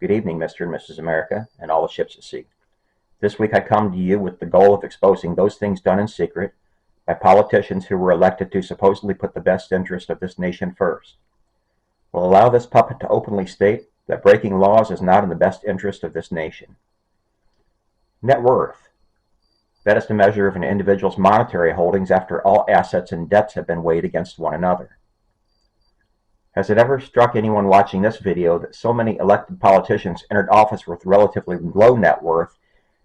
Good evening, Mr. and Mrs. America, and all the ships at sea. This week I come to you with the goal of exposing those things done in secret by politicians who were elected to supposedly put the best interest of this nation first. We'll allow this puppet to openly state that breaking laws is not in the best interest of this nation. Net worth. That is the measure of an individual's monetary holdings after all assets and debts have been weighed against one another. Has it ever struck anyone watching this video that so many elected politicians entered office with relatively low net worth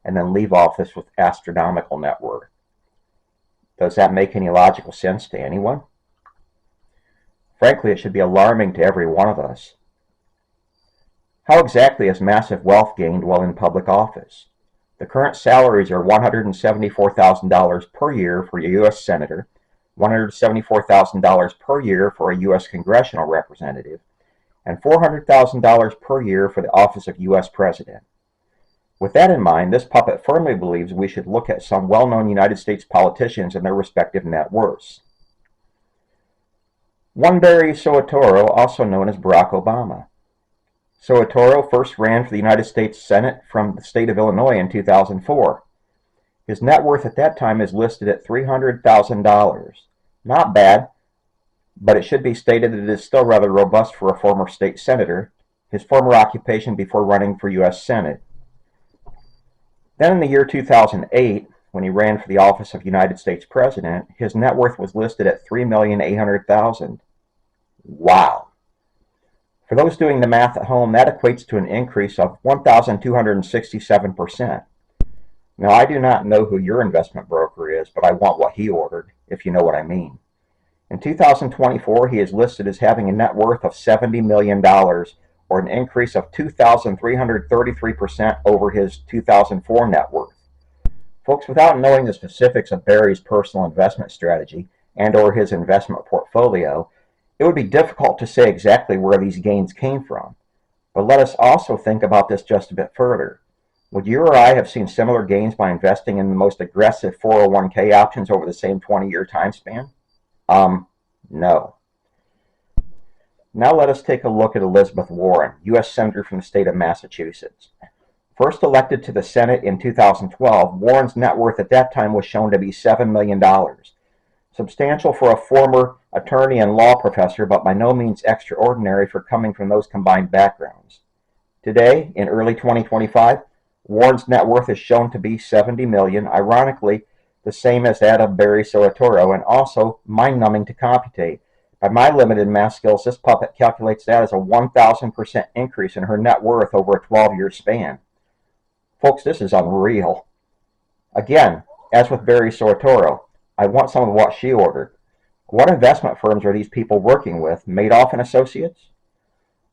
and then leave office with astronomical net worth? Does that make any logical sense to anyone? Frankly, it should be alarming to every one of us. How exactly is massive wealth gained while in public office? The current salaries are $174,000 per year for a U.S. Senator, $174,000 per year for a U.S. Congressional Representative, and $400,000 per year for the office of U.S. President. With that in mind, this puppet firmly believes we should look at some well-known United States politicians and their respective net worths. One Barry Soetoro, also known as Barack Obama. Soetoro first ran for the United States Senate from the state of Illinois in 2004. His net worth at that time is listed at $300,000. Not bad, but it should be stated that it is still rather robust for a former state senator, his former occupation before running for U.S. Senate. Then in the year 2008, when he ran for the office of United States President, his net worth was listed at $3,800,000. Wow. For those doing the math at home, that equates to an increase of 1,267%. Now, I do not know who your investment broker is, but I want what he ordered, if you know what I mean. In 2024, he is listed as having a net worth of $70 million, or an increase of 2,333% over his 2004 net worth. Folks, without knowing the specifics of Barry's personal investment strategy and or his investment portfolio, it would be difficult to say exactly where these gains came from. But let us also think about this just a bit further. Would you or I have seen similar gains by investing in the most aggressive 401k options over the same 20-year time span? No. Now let us take a look at Elizabeth Warren, U.S. Senator from the state of Massachusetts. First elected to the Senate in 2012, Warren's net worth at that time was shown to be $7 million. Substantial for a former attorney and law professor, but by no means extraordinary for coming from those combined backgrounds. Today, in early 2025, Warren's net worth is shown to be $70 million, ironically the same as that of Barry Soetoro, and also mind-numbing to computate. By my limited math skills, this puppet calculates that as a 1,000% increase in her net worth over a 12-year span. Folks, this is unreal. Again, as with Barry Soetoro, I want some of what she ordered. What investment firms are these people working with? Madoff and Associates?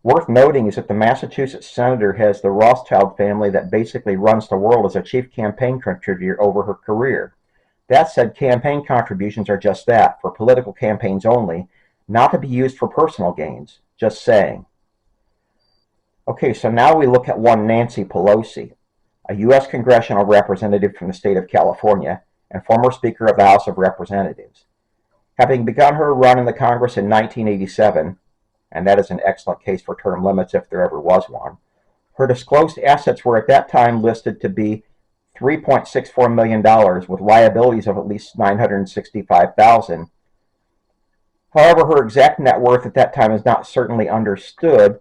Worth noting is that the Massachusetts senator has the Rothschild family that basically runs the world as a chief campaign contributor over her career. That said, campaign contributions are just that, for political campaigns only, not to be used for personal gains. Just saying. Okay, so now we look at one Nancy Pelosi, a U.S. congressional representative from the state of California and former Speaker of the House of Representatives. Having begun her run in the Congress in 1987, and that is an excellent case for term limits if there ever was one, her disclosed assets were at that time listed to be $3.64 million with liabilities of at least $965,000. However, her exact net worth at that time is not certainly understood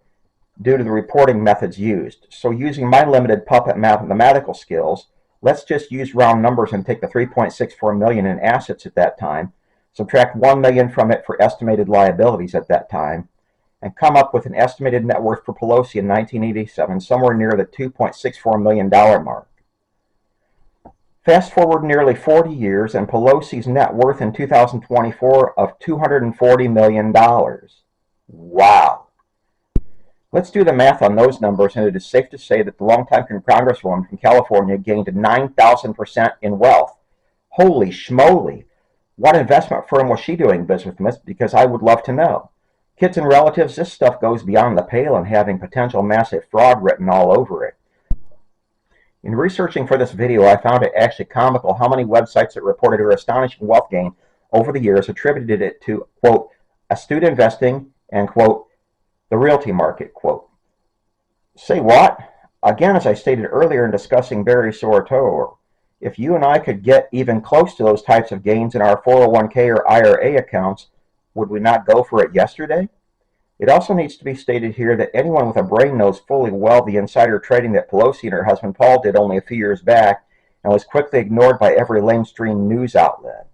due to the reporting methods used. So using my limited puppet mathematical skills, let's just use round numbers and take the $3.64 million in assets at that time, subtract $1 million from it for estimated liabilities at that time, and come up with an estimated net worth for Pelosi in 1987 somewhere near the $2.64 million mark. Fast forward nearly 40 years and Pelosi's net worth in 2024 of $240 million. Wow. Let's do the math on those numbers, and it is safe to say that the longtime congresswoman from California gained 9,000% in wealth. Holy schmoly. What investment firm was she doing business with? Because I would love to know. Kids and relatives, this stuff goes beyond the pale and having potential massive fraud written all over it. In researching for this video, I found it actually comical how many websites that reported her astonishing wealth gain over the years attributed it to, quote, astute investing and, quote, the realty market, quote. Say what? Again, as I stated earlier in discussing Barry Soetoro, if you and I could get even close to those types of gains in our 401k or IRA accounts, would we not go for it yesterday? It also needs to be stated here that anyone with a brain knows fully well the insider trading that Pelosi and her husband Paul did only a few years back and was quickly ignored by every mainstream news outlet.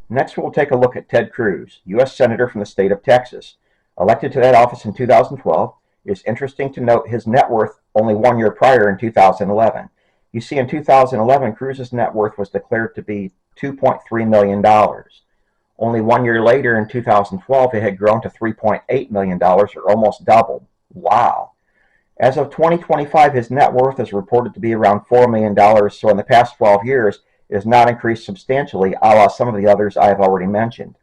Next, we'll take a look at Ted Cruz, U.S. Senator from the state of Texas. Elected to that office in 2012, it is interesting to note his net worth only 1 year prior in 2011. You see, in 2011, Cruz's net worth was declared to be $2.3 million. Only 1 year later, in 2012, it had grown to $3.8 million, or almost doubled. Wow. As of 2025, his net worth is reported to be around $4 million, so in the past 12 years, it has not increased substantially, a la some of the others I have already mentioned.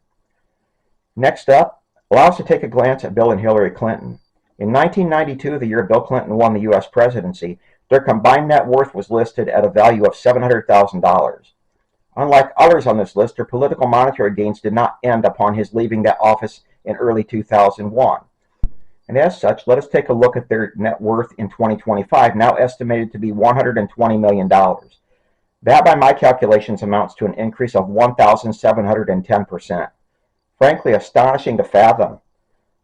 Next up, allow us to take a glance at Bill and Hillary Clinton. In 1992, the year Bill Clinton won the U.S. presidency, their combined net worth was listed at a value of $700,000. Unlike others on this list, their political monetary gains did not end upon his leaving that office in early 2001. And as such, let us take a look at their net worth in 2025, now estimated to be $120 million. That, by my calculations, amounts to an increase of 1,710%. Frankly, astonishing to fathom.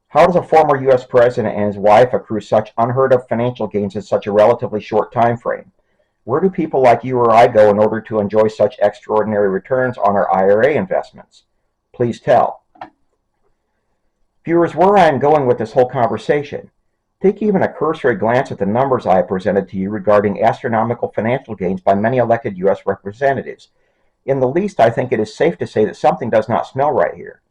How does a former U.S. president and his wife accrue such unheard of financial gains in such a relatively short time frame? Where do people like you or I go in order to enjoy such extraordinary returns on our IRA investments? Please tell. Viewers, where I am going with this whole conversation, take even a cursory glance at the numbers I have presented to you regarding astronomical financial gains by many elected U.S. representatives. In the least, I think it is safe to say that something does not smell right here.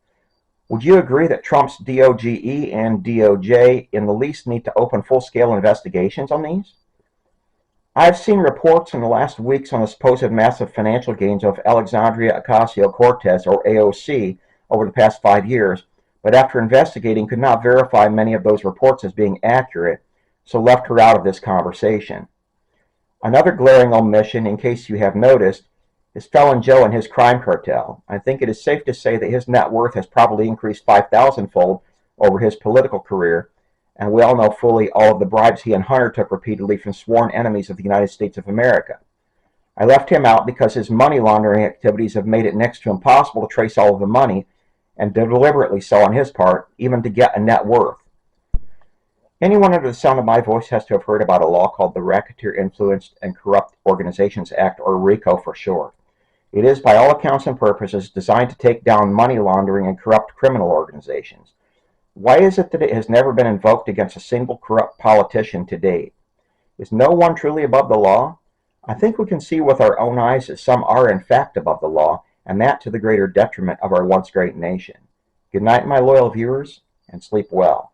Would you agree that Trump's DOGE and DOJ in the least need to open full-scale investigations on these? I've seen reports in the last weeks on the supposed massive financial gains of Alexandria Ocasio-Cortez, or AOC, over the past 5 years, but after investigating could not verify many of those reports as being accurate, so left her out of this conversation. Another glaring omission, in case you have noticed, is Felon Joe and his crime cartel. I think it is safe to say that his net worth has probably increased 5,000-fold over his political career, and we all know fully all of the bribes he and Hunter took repeatedly from sworn enemies of the United States of America. I left him out because his money laundering activities have made it next to impossible to trace all of the money, and deliberately so on his part, even to get a net worth. Anyone under the sound of my voice has to have heard about a law called the Racketeer Influenced and Corrupt Organizations Act, or RICO for short. It is, by all accounts and purposes, designed to take down money laundering and corrupt criminal organizations. Why is it that it has never been invoked against a single corrupt politician to date? Is no one truly above the law? I think we can see with our own eyes that some are in fact above the law, and that to the greater detriment of our once great nation. Good night, my loyal viewers, and sleep well.